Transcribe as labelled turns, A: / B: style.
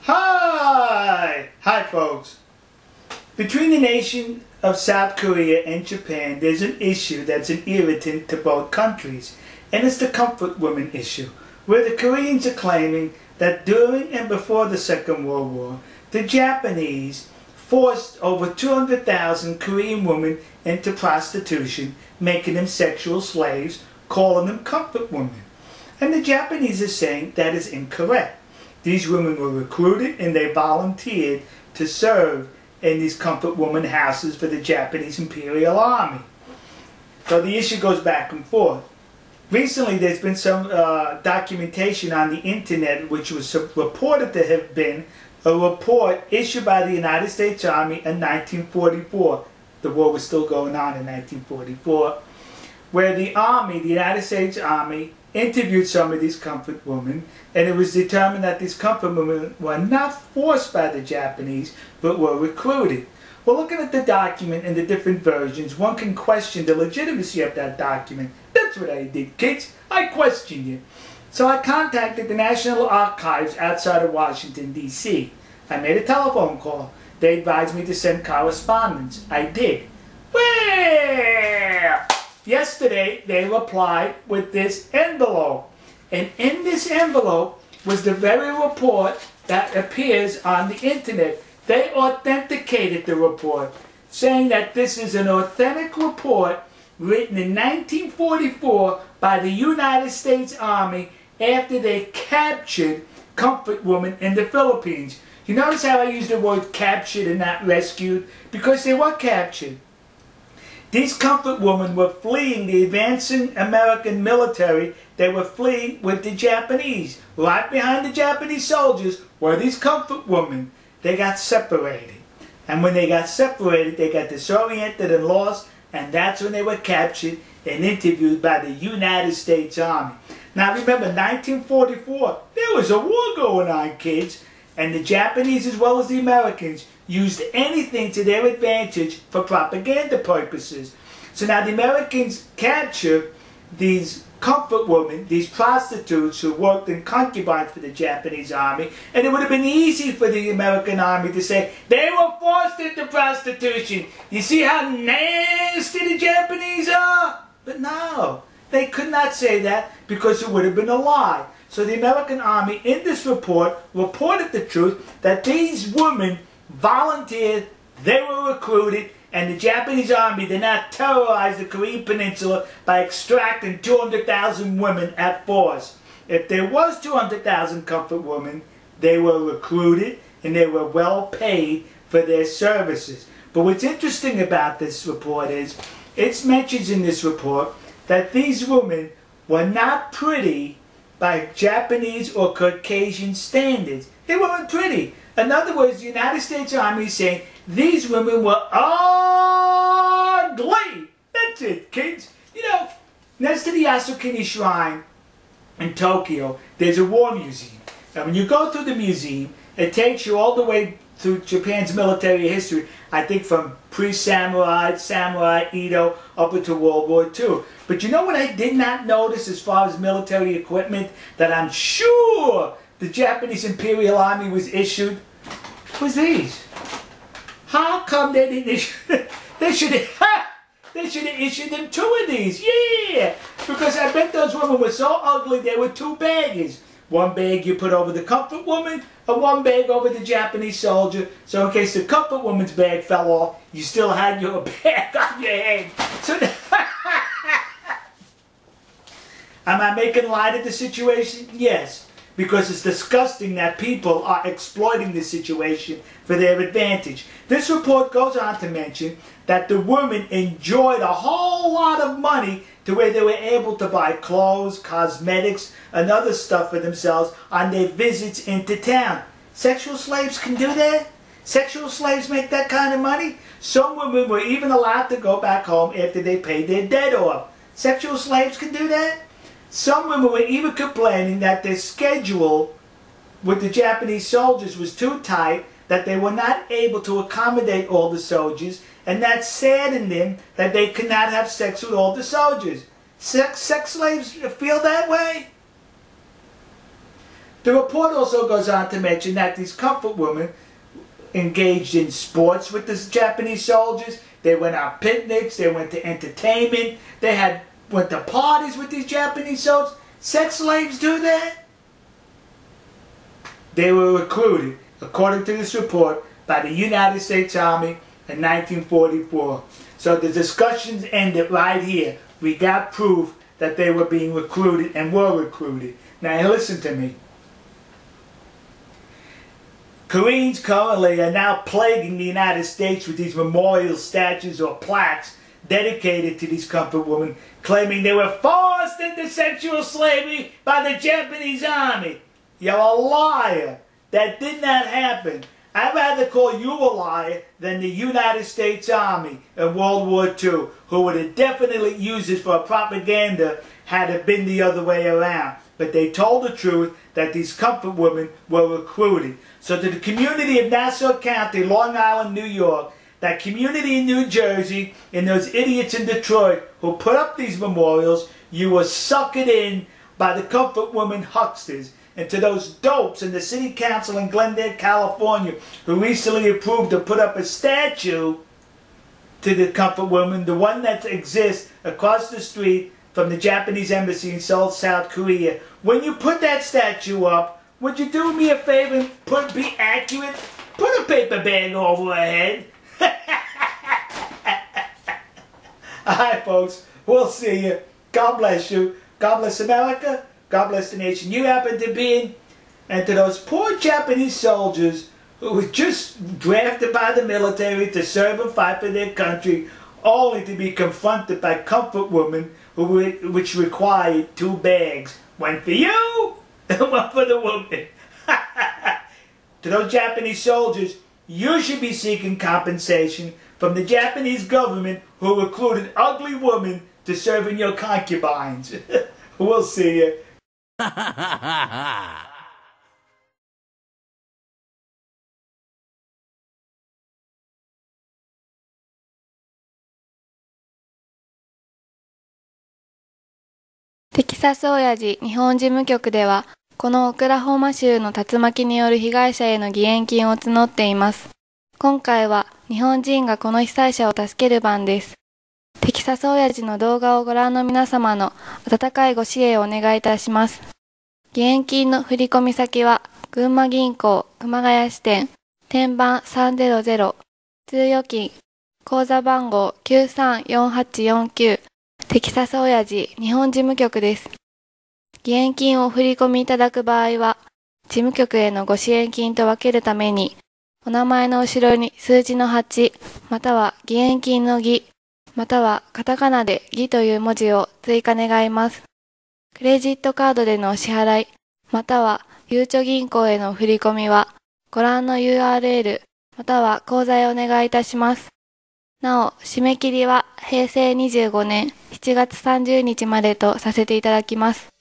A: Hi folks. Between the nation of South Korea and Japan, there's an issue that's an irritant to both countries, and it's the comfort woman issue, where the Koreans are claiming that during and before the Second World War, the Japanese forced over 200,000 Korean women into prostitution, making them sexual slaves, calling them comfort women. And the Japanese are saying that is incorrect. These women were recruited and they volunteered to serve in these comfort woman houses for the Japanese Imperial Army. So the issue goes back and forth. Recently there's been some documentation on the internet which was reported to have been a report issued by the United States Army in 1944. The war was still going on in 1944, where the Army, the United States Army, interviewed some of these comfort women, and it was determined that these comfort women were not forced by the Japanese, but were recruited. Well, looking at the document and the different versions, one can question the legitimacy of that document. That's what I did, kids. I questioned it. So I contacted the National Archives outside of Washington, D.C. I made a telephone call. They advised me to send correspondence. I did. Well, yesterday they replied with this envelope. And in this envelope was the very report that appears on the internet. They authenticated the report, saying that this is an authentic report written in 1944 by the United States Army after they captured comfort women in the Philippines. You notice how I use the word captured and not rescued? Because they were captured. These comfort women were fleeing the advancing American military. They were fleeing with the Japanese. Right behind the Japanese soldiers were these comfort women. They got separated. And when they got separated, they got disoriented and lost, and that's when they were captured and interviewed by the United States Army. Now remember, 1944, there was a war going on, kids, and the Japanese as well as the Americans used anything to their advantage for propaganda purposes. So now the Americans capture these comfort women, these prostitutes who worked in concubines for the Japanese army, and it would have been easy for the American army to say, they were forced into prostitution. You see how nasty the Japanese are? But no, they could not say that because it would have been a lie. So the American army in this report reported the truth that these women volunteered, they were recruited, and the Japanese army did not terrorize the Korean peninsula by extracting 200,000 women at force. If there was 200,000 comfort women, they were recruited and they were well paid for their services. But what's interesting about this report is, it mentions in this report that these women were not pretty by Japanese or Caucasian standards. They weren't pretty. In other words, the United States Army is saying these women were ugly. That's it, kids. You know, next to the Yasukuni Shrine in Tokyo, there's a war museum. Now, when you go through the museum, it takes you all the way through Japan's military history, I think from pre-samurai, samurai, Edo, up into World War II. But you know what I did not notice as far as military equipment that I'm sure the Japanese Imperial Army was issued? Was these. How come they didn't issue? They should have issued them 2 of these. Yeah, because I bet those women were so ugly they were 2 baggers. One bag you put over the comfort woman, and one bag over the Japanese soldier. So in case the comfort woman's bag fell off, you still had your bag on your head. So am I making light of the situation? Yes. Because it's disgusting that people are exploiting this situation for their advantage. This report goes on to mention that the women enjoyed a whole lot of money to where they were able to buy clothes, cosmetics, and other stuff for themselves on their visits into town. Sexual slaves can do that? Sexual slaves make that kind of money? Some women were even allowed to go back home after they paid their debt off. Sexual slaves can do that? Some women were even complaining that their schedule with the Japanese soldiers was too tight, that they were not able to accommodate all the soldiers, and that saddened them that they could not have sex with all the soldiers. Sex slaves feel that way? The report also goes on to mention that these comfort women engaged in sports with the Japanese soldiers. They went on picnics, they went to entertainment, they went to parties with these Japanese soldiers. Sex slaves do that? They were recruited, according to this report, by the United States Army in 1944. So the discussions ended right here. We got proof that they were being recruited and were recruited. Now listen to me. Koreans currently are now plaguing the United States with these memorial statues or plaques dedicated to these comfort women, claiming they were forced into sexual slavery by the Japanese army. You're a liar. That did not happen. I'd rather call you a liar than the United States Army in World War II, who would have definitely used it for propaganda had it been the other way around. But they told the truth that these comfort women were recruited. So to the community of Nassau County, Long Island, New York, that community in New Jersey, and those idiots in Detroit who put up these memorials, you were suckered in by the comfort women hucksters. And to those dopes in the city council in Glendale, California, who recently approved to put up a statue to the comfort woman, the one that exists across the street from the Japanese embassy in Seoul, South Korea. When you put that statue up, would you do me a favor and be accurate? Put a paper bag over her head. Alright folks, we'll see you. God bless you. God bless America. God bless the nation you happen to be in. And to those poor Japanese soldiers who were just drafted by the military to serve and fight for their country, only to be confronted by comfort women which required 2 bags. One for you and one for the woman. To those Japanese soldiers, you should be seeking compensation from the Japanese government who recruited ugly women to serve in your concubines. We'll see you.
B: テキサス親父日本事務局では、このオクラホマ州の竜巻による被害者への義援金を募っています。今回は日本人がこの被災者を助ける番です。テキサス親父の動画をご覧の皆様の温かいご支援をお願いいたします。義援金の振込先は、群馬銀行熊谷支店、天番300、通預金、口座番号934849、テキサス親父日本事務局です。義援金をお振り込みいただく場合は、事務局へのご支援金と分けるために、お名前の後ろに数字の8、または義援金の義、またはカタカナで義という文字を追加願います。クレジットカードでのお支払い、またはゆうちょ銀行へのお振り込みは、ご覧の URL、または口座へお願いいたします。なお、締め切りは平成25年7月30日までとさせていただきます。